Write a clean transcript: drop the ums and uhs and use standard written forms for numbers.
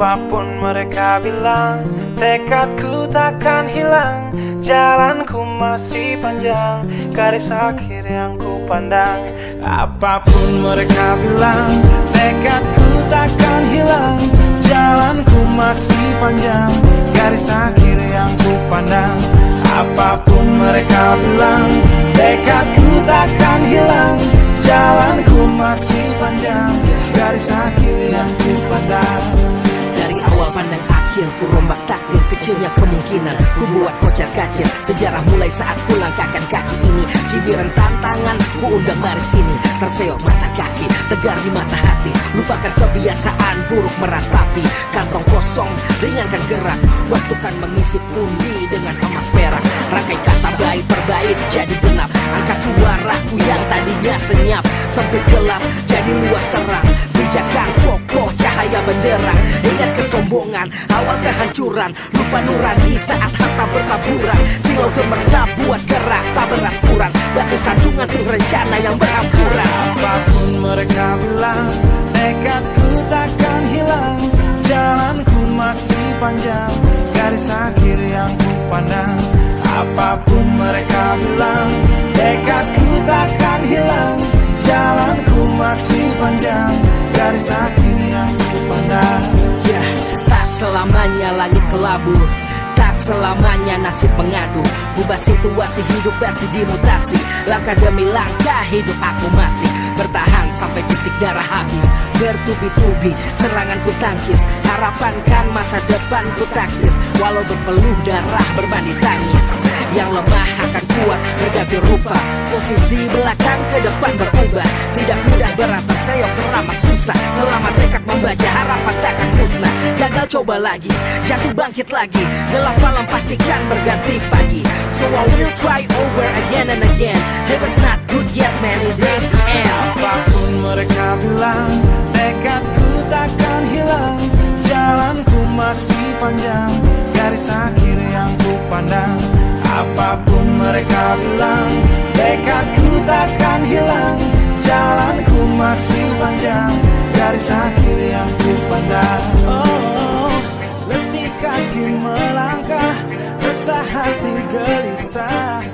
Apapun mereka bilang, tekadku takkan hilang. Jalanku masih panjang, garis akhir yang ku pandang. Apapun mereka bilang, tekadku takkan hilang. Jalanku masih panjang, garis akhir yang ku pandang. Apapun mereka bilang, tekadku takkan hilang. Jalanku masih panjang, garis akhir yang ku pandang. Dari awal pandang akhir, ku rombak takdir, kecilnya kemungkinan ku buat kocar kacir. Sejarah mulai saat ku langkahkan kaki ini. Cibiran tantangan, ku undang mari sini. Terseok mata kaki, tegar di mata hati. Lupakan kebiasaan buruk meratapi. Kantong kosong, ringankan gerak. Waktu kan mengisi pundi dengan emas perak. Rangkai kata bait per bait jadi genap. Angkat suaraku yang tadinya senyap, sempit gelap jadi luas terang. Pijakan kokoh cahaya benderang. Ingat kesombongan, awal kehancuran. Lupa nurani saat harta bertaburan. Silau gemerlap buat gerak tak beraturan. Batu sandungan tuh rencana yang berampuran. Apapun mereka bilang, tekadku takkan hilang. Jalanku masih panjang, garis akhir yang ku pandang. Apapun mereka bilang, tekadku takkan hilang. Jalanku masih panjang, garis akhir yang ku pandang. Ya, tak selamanya langit kelabu, tak selamanya nasib pengadu. Ubah situasi hidup masih dimutasi. Langkah demi langkah hidup aku masih bertahan sampai titik darah habis. Bertubi-tubi serangan ku tangkis. Harapan kan masa depan ku taktis. Walau berpeluh darah berbanding tangis. Yang lemah akan kuat berganti rupa. Posisi belakang ke depan berubah. Tidak mudah berat terseok teramat susah. Selama tekad membaca harapan takkan musnah. Gagal coba lagi, jatuh bangkit lagi. Gelap malam pastikan berganti pagi. So I will try over again and again. Heaven's not good yet man, it ain't the end. Apapun mereka bilang, tekadku takkan hilang. Jalanku masih panjang, garis akhir yang ku pandang. Apapun mereka bilang, tekadku takkan hilang. Jalanku masih panjang, garis akhir yang ku pandang. Oh, letih kaki melangkah, resah hati gelisah.